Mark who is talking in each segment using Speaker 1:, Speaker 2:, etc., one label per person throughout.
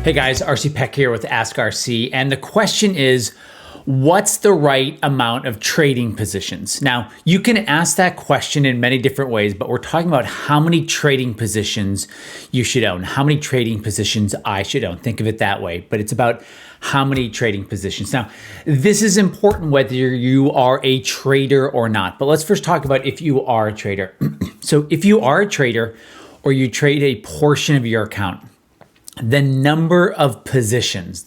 Speaker 1: Hey guys, RC Peck here with Ask RC, and the question is, what's the right amount of trading positions? Now, you can ask that question in many different ways, but we're talking about how many trading positions you should own, how many trading positions I should own. Think of it that way, but it's about how many trading positions. Now, this is important whether you are a trader or not, but let's first talk about if you are a trader. So if you are a trader or you trade a portion of your account, the number of positions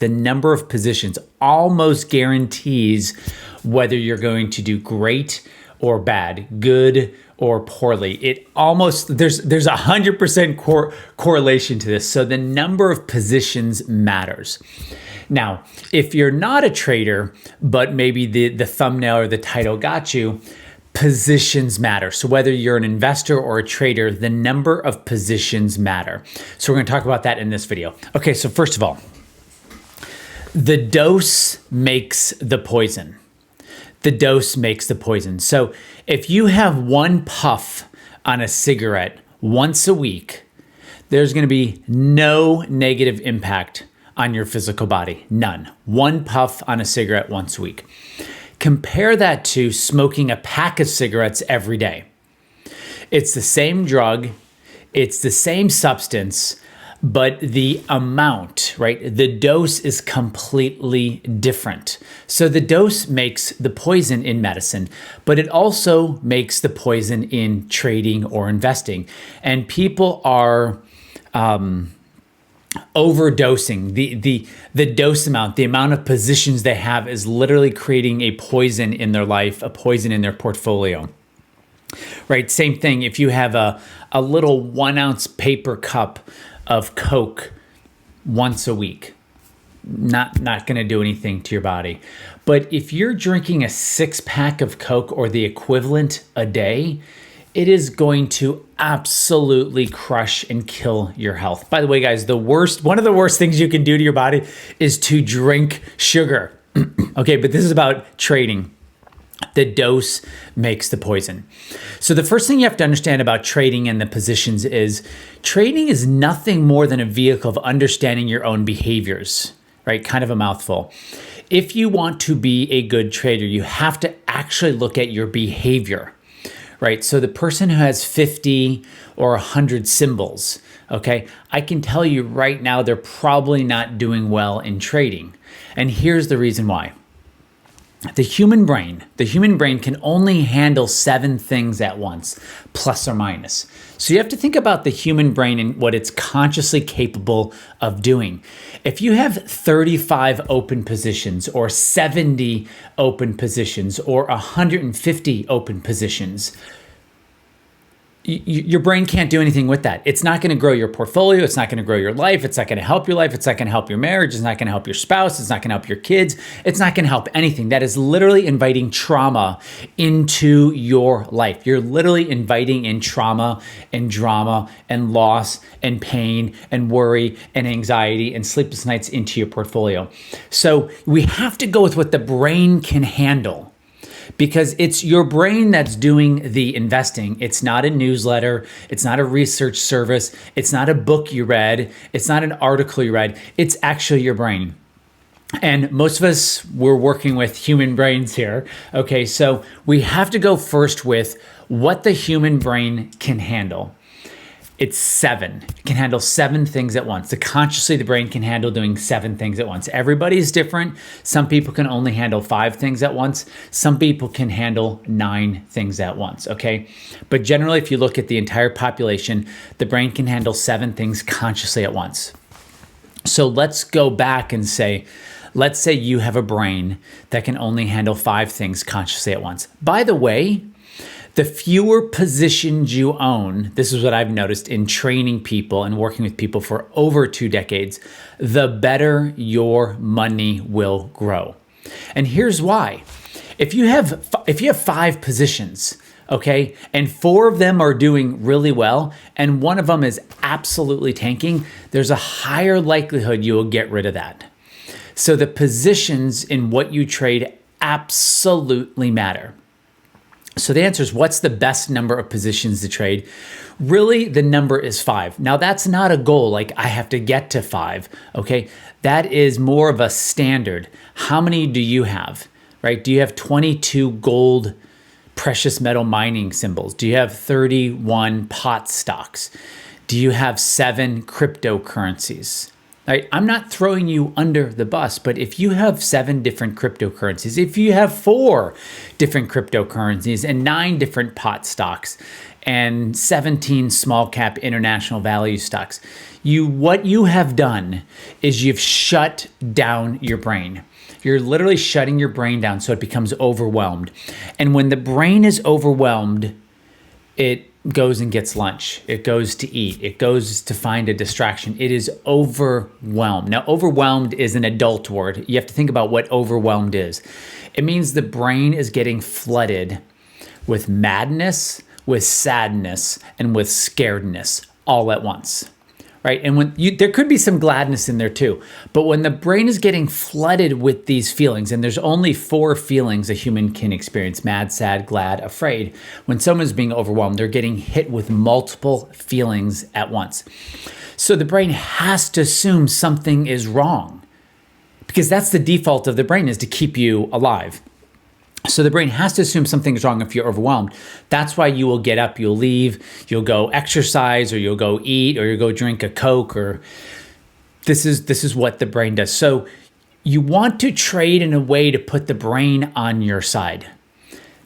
Speaker 1: almost guarantees whether you're going to do great or bad, good or poorly. There's 100% correlation to this. So the number of positions matters. Now, if you're not a trader, but maybe the thumbnail or the title got you, positions matter. So whether you're an investor or a trader, the number of positions matter. So we're going to talk about that in this video. Okay, so first of all, the dose makes the poison. The dose makes the poison. So if you have one puff on a cigarette once a week, there's going to be no negative impact on your physical body. None. One puff on a cigarette once a week. Compare that to smoking a pack of cigarettes every day. It's the same drug, it's the same substance, but the amount, right? The dose is completely different. So the dose makes the poison in medicine, but it also makes the poison in trading or investing. And people are overdosing. The dose amount, the amount of positions they have is literally creating a poison in their life, a poison in their portfolio. Right? Same thing if you have a little 1 ounce paper cup of Coke once a week. Not going to do anything to your body. But if you're drinking a 6-pack of Coke or the equivalent a day, it is going to absolutely crush and kill your health. By the way, guys, one of the worst things you can do to your body is to drink sugar. Okay, but this is about trading. The dose makes the poison. So the first thing you have to understand about trading and the positions is trading is nothing more than a vehicle of understanding your own behaviors, right? Kind of a mouthful. If you want to be a good trader, you have to actually look at your behavior. Right, so the person who has 50 or 100 symbols, okay, I can tell you right now they're probably not doing well in trading. And here's the reason why. The human brain can only handle 7 things at once, plus or minus. So you have to think about the human brain and what it's consciously capable of doing. If you have 35 open positions or 70 open positions or 150 open positions, your brain can't do anything with that. It's not going to grow your portfolio. It's not going to grow your life. It's not going to help your life. It's not going to help your marriage. It's not going to help your spouse. It's not going to help your kids. It's not going to help anything. That is literally inviting trauma into your life. You're literally inviting in trauma and drama and loss and pain and worry and anxiety and sleepless nights into your portfolio. So we have to go with what the brain can handle. Because it's your brain that's doing the investing. It's not a newsletter. It's not a research service. It's not a book you read. It's not an article you read. It's actually your brain. And most of us, we're working with human brains here. Okay, so we have to go first with what the human brain can handle. It's 7. It can handle 7 things at once. Consciously, the brain can handle doing 7 things at once. Everybody's different. Some people can only handle 5 things at once. Some people can handle 9 things at once, okay? But generally, if you look at the entire population, the brain can handle 7 things consciously at once. So let's go back and say, let's say you have a brain that can only handle 5 things consciously at once. By the way, the fewer positions you own, this is what I've noticed in training people and working with people for over 2 decades, the better your money will grow. And here's why. If you have 5 positions, okay, and 4 of them are doing really well, and 1 of them is absolutely tanking, there's a higher likelihood you will get rid of that. So the positions in what you trade absolutely matter. So the answer is, what's the best number of positions to trade? Really, the number is 5. Now, that's not a goal, like I have to get to 5, okay? That is more of a standard. How many do you have, right? Do you have 22 gold precious metal mining symbols? Do you have 31 pot stocks? Do you have 7 cryptocurrencies? Right? I'm not throwing you under the bus, but if you have 7 different cryptocurrencies, if you have 4 different cryptocurrencies and 9 different pot stocks and 17 small cap international value stocks, what you have done is you've shut down your brain. You're literally shutting your brain down so it becomes overwhelmed. And when the brain is overwhelmed, it goes and gets lunch. It goes to eat. It goes to find a distraction. It is overwhelmed. Now, overwhelmed is an adult word. You have to think about what overwhelmed is. It means the brain is getting flooded with madness, with sadness, and with scaredness all at once. Right? And there could be some gladness in there too. But when the brain is getting flooded with these feelings, and there's only 4 feelings a human can experience: mad, sad, glad, afraid. When someone's being overwhelmed, they're getting hit with multiple feelings at once. So the brain has to assume something is wrong, because that's the default of the brain, is to keep you alive. So the brain has to assume something's wrong if you're overwhelmed. That's why you will get up, you'll leave, you'll go exercise, or you'll go eat, or you'll go drink a Coke, or this is what the brain does. So you want to trade in a way to put the brain on your side.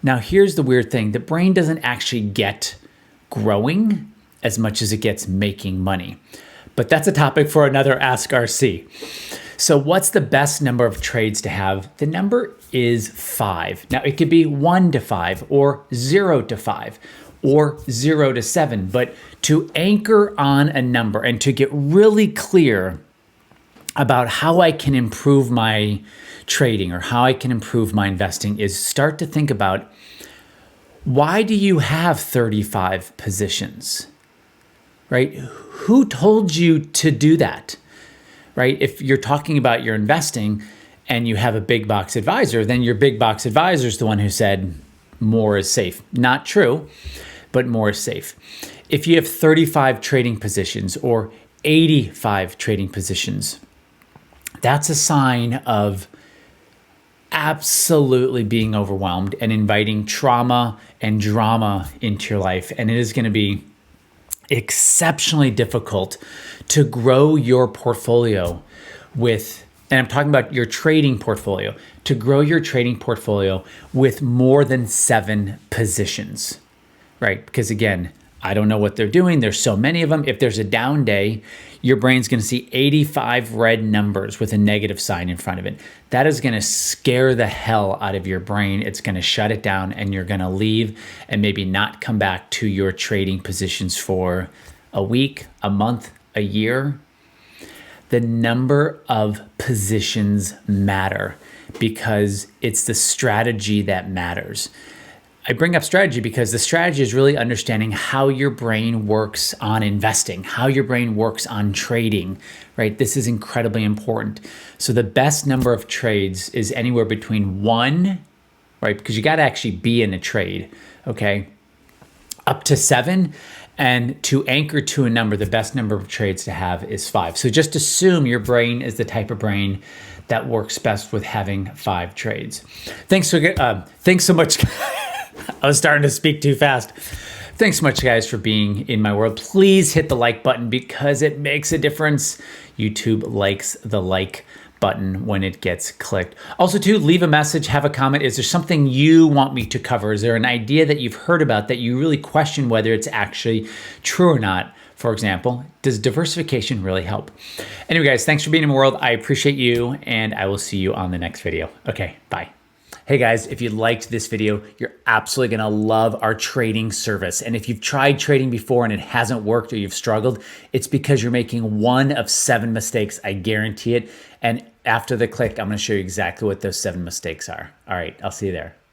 Speaker 1: Now, here's the weird thing. The brain doesn't actually get growing as much as it gets making money. But that's a topic for another Ask RC. So what's the best number of trades to have? The number is 5. Now, it could be 1 to 5 or 0 to 5 or 0 to 7. But to anchor on a number and to get really clear about how I can improve my trading or how I can improve my investing is start to think about, why do you have 35 positions, right? Who told you to do that? Right? If you're talking about your investing and you have a big box advisor, then your big box advisor is the one who said more is safe. Not true, but more is safe. If you have 35 trading positions or 85 trading positions, that's a sign of absolutely being overwhelmed and inviting trauma and drama into your life. And it is going to be exceptionally difficult to grow your portfolio with, and I'm talking about your trading portfolio, to grow your trading portfolio with more than 7 positions, right? Because again, I don't know what they're doing. There's so many of them. If there's a down day, your brain's going to see 85 red numbers with a negative sign in front of it. That is going to scare the hell out of your brain. It's going to shut it down, and you're going to leave and maybe not come back to your trading positions for a week, a month, a year. The number of positions matter because it's the strategy that matters. I bring up strategy because the strategy is really understanding how your brain works on investing, how your brain works on trading, right? This is incredibly important. So the best number of trades is anywhere between 1, right? Because you got to actually be in a trade, okay? Up to 7. And to anchor to a number, the best number of trades to have is 5. So just assume your brain is the type of brain that works best with having 5 trades. Thanks so much. I was starting to speak too fast. Thanks so much, guys, for being in my world. Please hit the like button because it makes a difference. YouTube likes the like button when it gets clicked. Also, too, leave a message, have a comment. Is there something you want me to cover? Is there an idea that you've heard about that you really question whether it's actually true or not? For example, does diversification really help? Anyway, guys, thanks for being in my world. I appreciate you, and I will see you on the next video. Okay, bye. Hey guys, if you liked this video, you're absolutely gonna love our trading service. And if you've tried trading before and it hasn't worked or you've struggled, it's because you're making 1 of 7 mistakes, I guarantee it. And after the click, I'm gonna show you exactly what those 7 mistakes are. All right, I'll see you there.